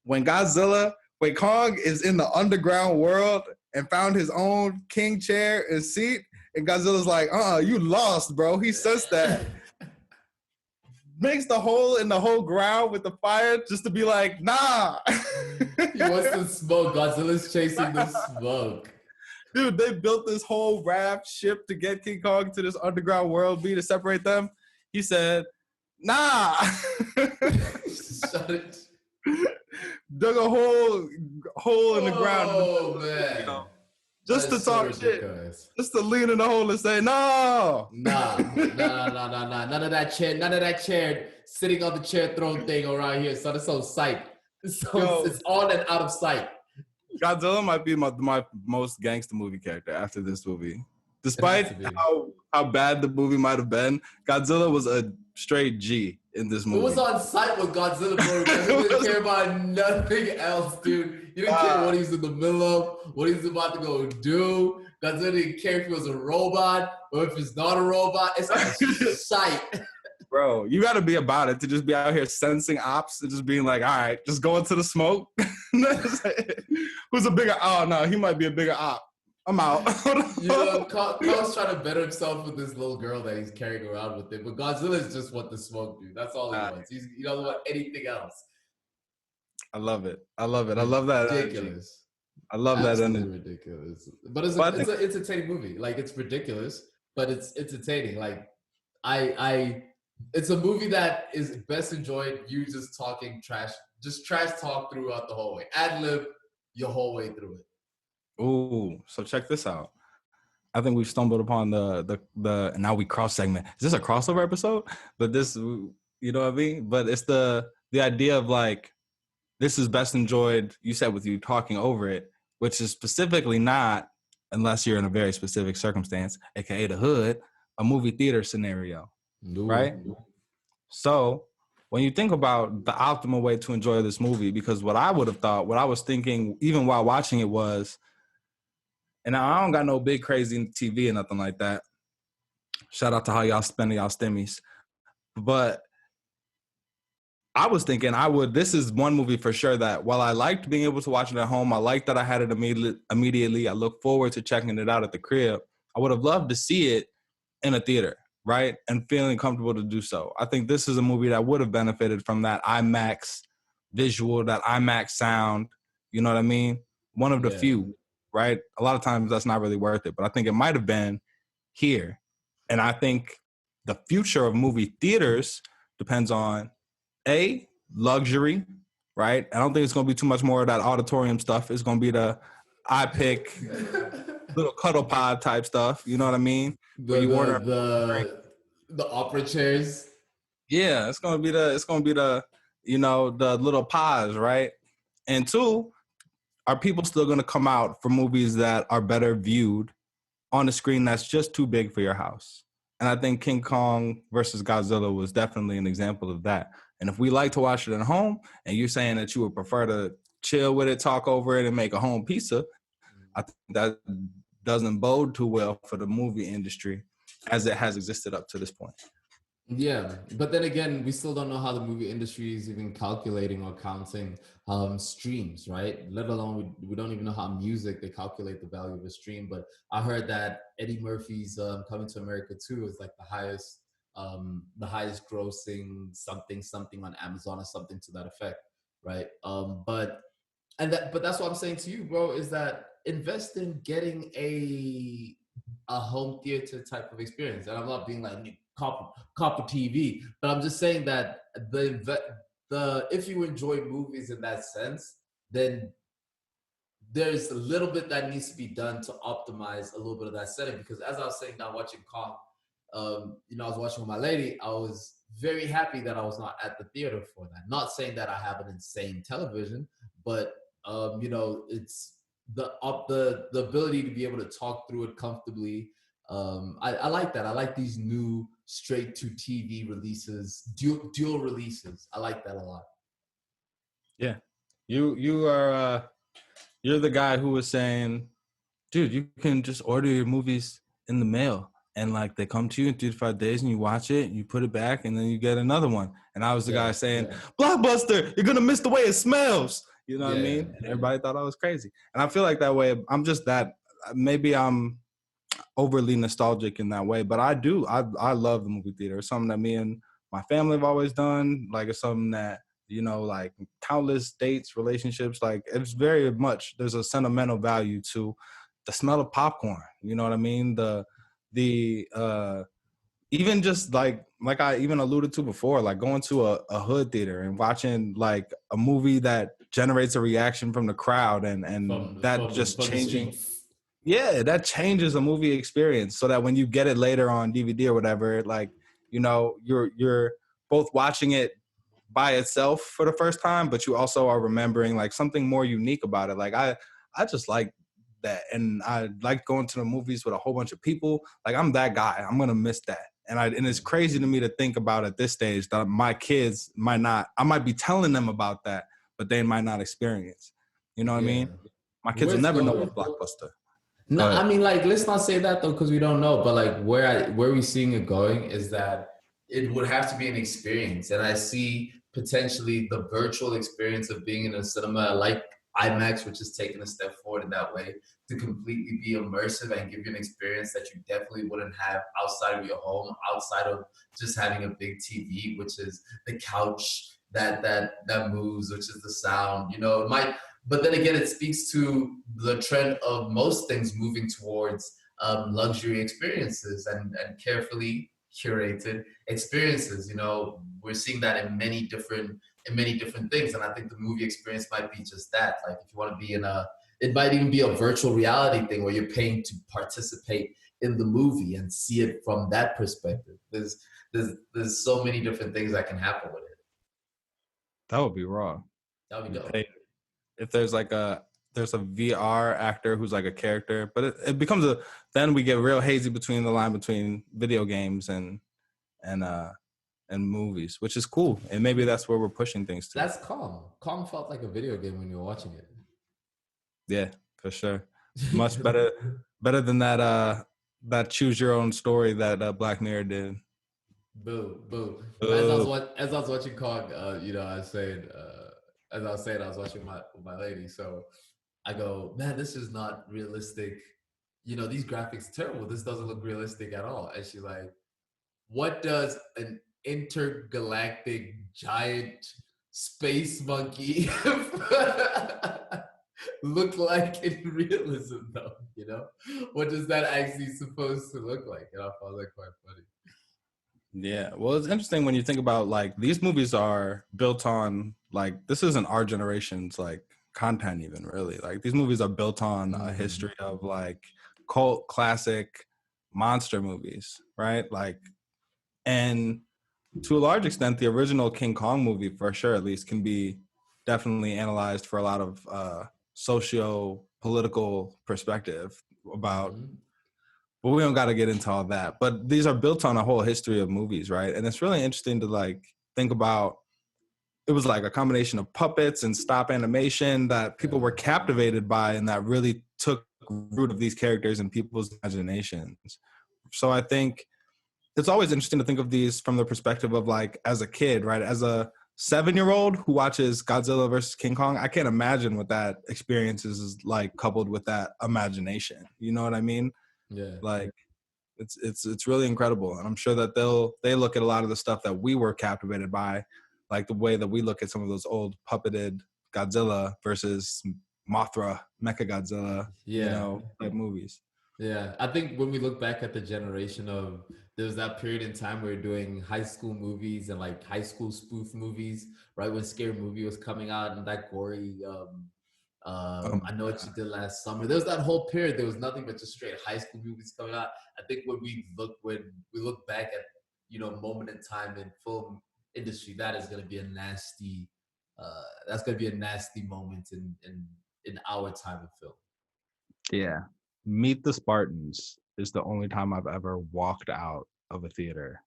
when Kong is in the underground world and found his own king chair and seat, and Godzilla's like, you lost, bro. He says that. Makes the hole in the whole ground with the fire just to be like, nah. He wants to smoke. Godzilla's chasing the smoke. Dude, they built this whole raft ship to get King Kong to this underground world to separate them. He said, nah. Shut it. Dug a hole in the ground. Oh, man. You know, just to talk shit. Ridiculous. Just to lean in the hole and say, no. Nah. None of that chair sitting on the chair throne thing around here. So it's on sight. It's on and out of sight. Godzilla might be my most gangster movie character after this movie. Despite how bad the movie might have been, Godzilla was a straight G in this movie. It was on sight with Godzilla, bro. He didn't care about nothing else, dude. He didn't care what he's in the middle of, what he's about to go do. Godzilla didn't care if he was a robot or if he's not a robot. It's on sight. Bro, you got to be about it to just be out here sensing ops and just being like, all right, just go into the smoke. Who's a bigger? Oh, no, he might be a bigger op. I'm out. Kong's trying to better himself with this little girl that he's carrying around with him. But Godzilla's just want the smoke, dude. That's all he wants. He doesn't want anything else. I love it. I love that. Ridiculous. Energy. I love that energy. Ridiculous. But it's an entertaining movie. Like, it's ridiculous, but it's entertaining. Like, it's a movie that is best enjoyed you just talking trash, just trash talk throughout the whole way. Ad-lib your whole way through it. Ooh, so check this out. I think we've stumbled upon the now we cross segment. Is this a crossover episode? But this, you know what I mean? But it's the idea of like, this is best enjoyed, you said, with you talking over it, which is specifically not, unless you're in a very specific circumstance, aka the hood, a movie theater scenario. No. Right? So when you think about the optimal way to enjoy this movie, because what I was thinking, even while watching it was, and I don't got no big crazy TV or nothing like that. Shout out to how y'all spending y'all stimmies. But I was thinking this is one movie for sure that while I liked being able to watch it at home, I liked that I had it immediately. I look forward to checking it out at the crib. I would have loved to see it in a theater, right? And feeling comfortable to do so. I think this is a movie that would have benefited from that IMAX visual, that IMAX sound. You know what I mean? One of the few, right? A lot of times that's not really worth it, but I think it might have been here. And I think the future of movie theaters depends on luxury, right? I don't think it's going to be too much more of that auditorium stuff. It's going to be the iPick, little cuddle pod type stuff. You know what I mean? The opera chairs. Yeah, it's going to be the the little pods, right? And two, are people still going to come out for movies that are better viewed on a screen that's just too big for your house? And I think King Kong versus Godzilla was definitely an example of that. And if we like to watch it at home, and you're saying that you would prefer to chill with it, talk over it, and make a home pizza, I think that doesn't bode too well for the movie industry as it has existed up to this point. Yeah, but then again, we still don't know how the movie industry is even calculating or counting streams, right? Let alone we don't even know how music, they calculate the value of a stream. But I heard that Eddie Murphy's Coming to America 2 is like the highest grossing something on Amazon or something to that effect, right? But that's what I'm saying to you, bro, is that invest in getting a home theater type of experience. And I'm not being like copper TV, but I'm just saying that if you enjoy movies in that sense, then there's a little bit that needs to be done to optimize a little bit of that setting. Because as I was saying now, watching Kong, I was watching with my lady. I was very happy that I was not at the theater for that. Not saying that I have an insane television, but you know, it's the ability to be able to talk through it comfortably. I like that. I like these new straight to TV releases, dual releases. I like that a lot. Yeah, you are you're the guy who was saying, dude, you can just order your movies in the mail and like they come to you in 3 to 5 days and you watch it, you put it back, and then you get another one. And I was the guy Yeah, saying, yeah, Blockbuster, you're gonna miss the way it smells. You know what I yeah, mean? And everybody thought I was crazy. And I feel like that way, I'm just that maybe I'm overly nostalgic in that way, but I love the movie theater. It's something that me and my family have always done. Like it's something that, you know, like countless dates, relationships, like it's very much, there's a sentimental value to the smell of popcorn. You know what I mean? The even just like I even alluded to before, like going to a hood theater and watching like a movie that generates a reaction from the crowd and that just from the changing, streets. yeah, that changes a movie experience so that when you get it later on DVD or whatever, like, you know, you're both watching it by itself for the first time, but you also are remembering like something more unique about it. Like I just like that. And I like going to the movies with a whole bunch of people. Like I'm that guy. I'm gonna miss that. And it's crazy to me to think about at this stage that my kids might not, I might be telling them about that, but they might not experience. You know what I Yeah, mean? My kids where will it's never know going. what Blockbuster. No, Go I ahead. mean, like, let's not say that though, because we don't know. But like, where we seeing it going is that it would have to be an experience, and I see potentially the virtual experience of being in a cinema like IMAX, which is taking a step forward in that way to completely be immersive and give you an experience that you definitely wouldn't have outside of your home, outside of just having a big TV, which is the couch that moves, which is the sound. You know, it might, but then again, it speaks to the trend of most things moving towards luxury experiences and carefully curated experiences. You know, we're seeing that in many different things, and I think the movie experience might be just that. Like, if you want to be in a, it might even be a virtual reality thing where you're paying to participate in the movie and see it from that perspective. There's so many different things that can happen with it. That would be raw. That'd be You dope. pay if there's like there's a VR actor who's like a character, but it becomes a, then we get real hazy between the line between video games and uh and movies, which is cool. And maybe that's where we're pushing things to. That's Calm. Calm felt like a video game when you were watching it. Yeah, for sure. Much better than that choose your own story that Black Mirror did. Boo, boo. Uh, As I was watching Kong, you know, I said, as I was saying, I was watching my lady. So I go, man, this is not realistic. You know, these graphics are terrible. This doesn't look realistic at all. And she's like, what does an intergalactic giant space monkey look like in realism, though? You know, what does that actually supposed to look like? And I found that quite funny. Yeah, well, it's interesting when you think about like these movies are built on like this isn't our generation's like content even really. Like these movies are built on a history of like cult classic monster movies, right? Like, and to a large extent, the original King Kong movie, for sure, at least, can be definitely analyzed for a lot of socio political perspective about, Mhm. but we don't got to get into all that. But these are built on a whole history of movies, right? And it's really interesting to like think about. It was like a combination of puppets and stop animation that people were Yeah. captivated by, and that really took root of these characters in people's imaginations. So I think it's always interesting to think of these from the perspective of like as a kid, right? As a 7-year-old who watches Godzilla versus King Kong, I can't imagine what that experience is like coupled with that imagination. You know what I mean? Yeah. Like it's really incredible, and I'm sure that they look at a lot of the stuff that we were captivated by, like the way that we look at some of those old puppeted Godzilla versus Mothra, Mecha Godzilla, you Yeah. know, like movies. Yeah. I think when we look back at the generation of, there was that period in time where we are doing high school movies and like high school spoof movies, right? When Scary Movie was coming out and that gory, Um, I Know What You Did Last Summer. There was that whole period. There was nothing but just straight high school movies coming out. I think when we look back at moment in time in film industry, that is going to be a nasty that's going to be a nasty moment in our time of film. Yeah. Meet the Spartans is the only time I've ever walked out of a theater.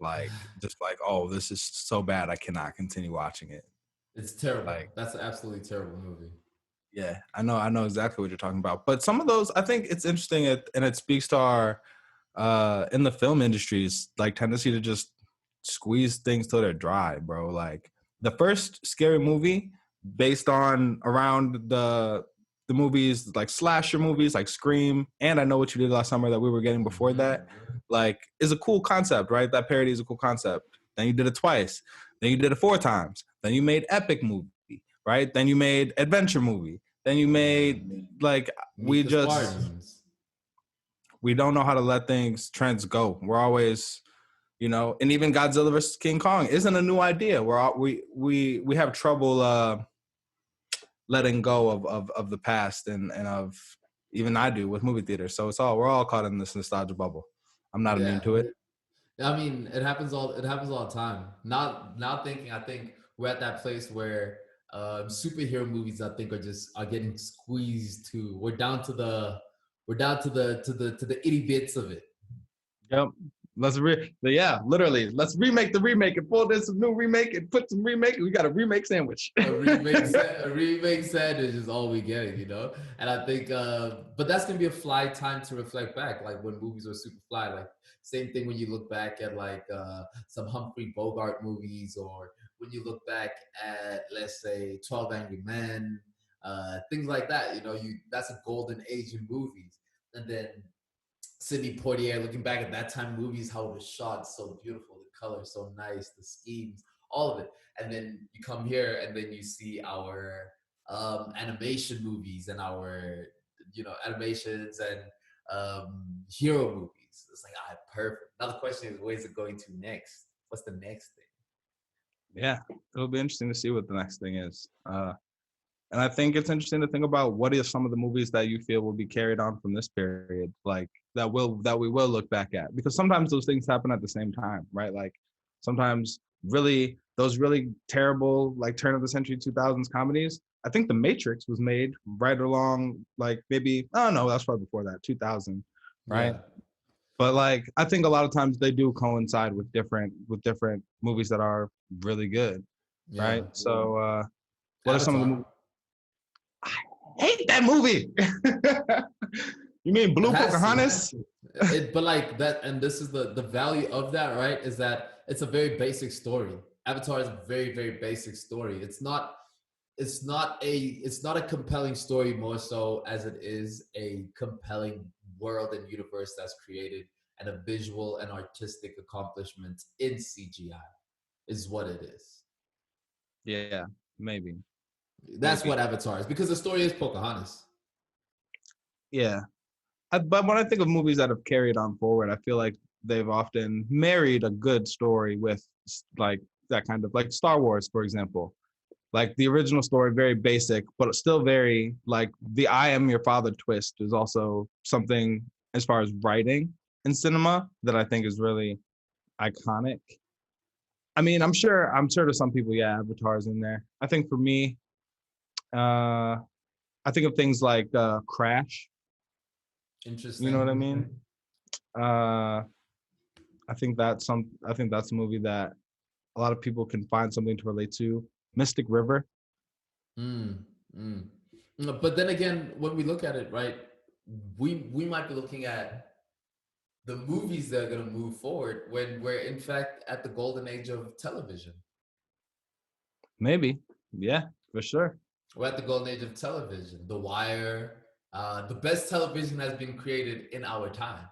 Like, just like, oh, this is so bad, I cannot continue watching it. It's terrible. Like, That's an absolutely terrible movie. yeah, I know exactly what you're talking about. But some of those, I think it's interesting, and it speaks to our in the film industry's like tendency to just squeeze things till they're dry, bro. Like the first scary movie based on around the movies like slasher movies like Scream and I Know What You Did Last Summer that we were getting before that, like, is a cool concept, right? That parody is a cool concept. Then you did it twice. Then you did it 4 times. Then you made epic movie, right? Then you made adventure movie. Then you made like we don't know how to let trends go. We're always, and even Godzilla versus King Kong isn't a new idea. We have trouble letting go of the past and of, even I do with movie theaters. So we're all caught in this nostalgia bubble. I'm not immune to it. I mean, it happens all the time. Now thinking, I think we're at that place where superhero movies, I think, are getting squeezed too. We're down to the itty bits of it. Yep. Literally. Let's remake the remake and pull this new remake and put some remake. We got a remake sandwich. a remake sandwich is all we get, And I think, but that's gonna be a fly time to reflect back, like when movies were super fly. Like same thing when you look back at like some Humphrey Bogart movies, or when you look back at, let's say, 12 Angry Men, things like that. That's a golden age in movies. And then Sidney Poitier, looking back at that time movies, how it was shot, so beautiful, the color so nice, the schemes, all of it. And then you come here and then you see our animation movies and our animations and hero movies. It's like, perfect. Now the question is, where's it going to next? What's the next thing? Yeah, it'll be interesting to see what the next thing is. And I think it's interesting to think about what are some of the movies that you feel will be carried on from this period, like that we will look back at, because sometimes those things happen at the same time, right? Like sometimes those really terrible like turn of the century 2000s comedies. I think The Matrix was made right along, like maybe, oh no, that's probably before that, 2000, right? Yeah. But like I think a lot of times they do coincide with different movies that are really good, right? So what are some of the movies? I hate that movie. You mean Blue Pocahontas? But like that, and this is the value of that, right? Is that it's a very basic story. Avatar is a very, very basic story. It's not a compelling story more so as it is a compelling world and universe that's created, and a visual and artistic accomplishment in CGI is what it is. Yeah, maybe. That's what Avatar is, because the story is Pocahontas. Yeah. But when I think of movies that have carried on forward, I feel like they've often married a good story with like that kind of, like Star Wars, for example. Like the original story, very basic, but still very like the I am your father twist is also something as far as writing in cinema that I think is really iconic. I mean, I'm sure to some people, yeah, Avatar's in there. I think for me, I think of things like Crash. Interesting. You know what I mean? I think that's a movie that a lot of people can find something to relate to. Mystic River. But then again, when we look at it, right, we might be looking at the movies that are going to move forward when we're in fact at the golden age of television. Maybe. Yeah, for sure. We're at the golden age of television. The Wire, the best television has been created in our time.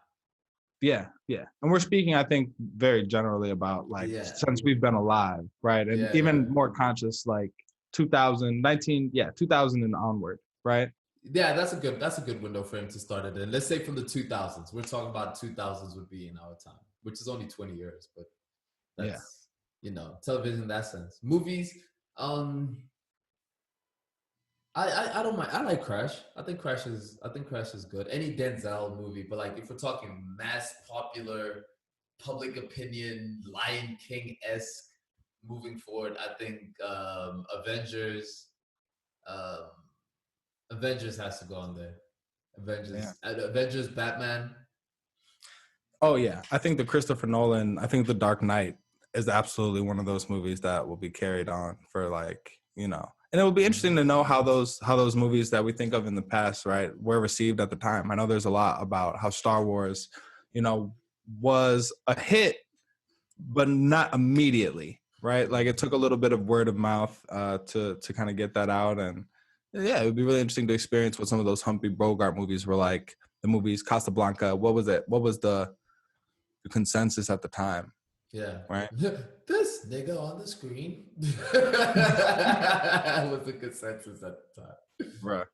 Yeah. And we're speaking, I think, very generally about like since we've been alive, right? And even more conscious, like 2019, 2000 and onward, right? Yeah, that's a good window frame to start it in. Let's say from the 2000s. We're talking about 2000s would be in our time, which is only 20 years, but that's television in that sense. Movies, I don't mind. I like Crash. I think Crash is good. Any Denzel movie, but like if we're talking mass popular public opinion, Lion King-esque moving forward. I think um, Avengers has to go on there. Avengers, Batman. Oh yeah, I think the Christopher Nolan. I think The Dark Knight is absolutely one of those movies that will be carried on for and it will be interesting to know how those movies that we think of in the past, right, were received at the time. I know there's a lot about how Star Wars, was a hit, but not immediately, right? Like it took a little bit of word of mouth to kind of get that out, and yeah, it would be really interesting to experience what some of those Humphrey Bogart movies were like. The movies Casablanca. What was it? What was the consensus at the time? Yeah. Right. This nigga on the screen was the consensus at the time. Right.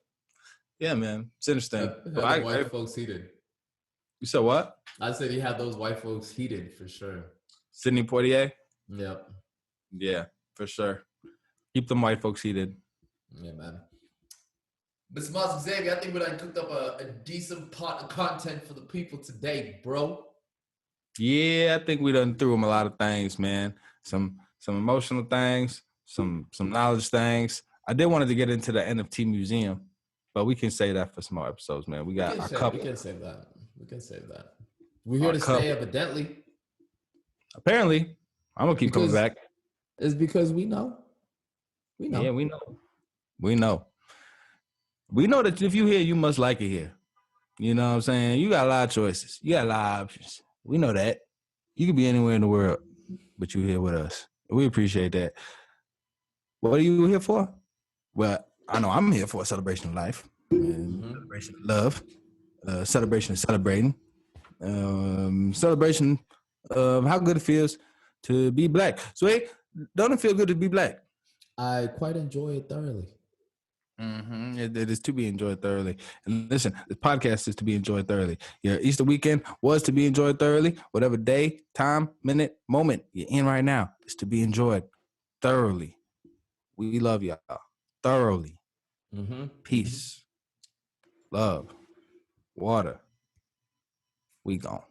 Yeah, man. It's interesting. Had the white folks heated. You said what? I said he had those white folks heated for sure. Sidney Poitier? Yep. Yeah, for sure. Keep them white folks heated. Yeah, man. Mr. Miles Xavier, I think we done cooked up a decent pot of content for the people today, bro. Yeah, I think we done threw them a lot of things, man. Some emotional things, some knowledge things. I did wanted to get into the NFT museum, but we can save that for some more episodes, man. We got a couple. We can save that. We're here to stay, evidently. Apparently, I'm gonna keep coming back. It's because we know. Yeah, we know. We know that if you here, you must like it here. You know what I'm saying? You got a lot of choices. You got a lot of options. We know that. You could be anywhere in the world, but you're here with us. We appreciate that. What are you here for? Well, I know I'm here for a celebration of life, celebration of love, celebration of celebrating, celebration of how good it feels to be black. So, hey, don't it feel good to be black? I quite enjoy it thoroughly. It is to be enjoyed thoroughly. And listen, this podcast is to be enjoyed thoroughly. Your Easter weekend was to be enjoyed thoroughly. Whatever day, time, minute, moment you're in right now is to be enjoyed thoroughly. We love y'all thoroughly. Peace, love, water. We gone.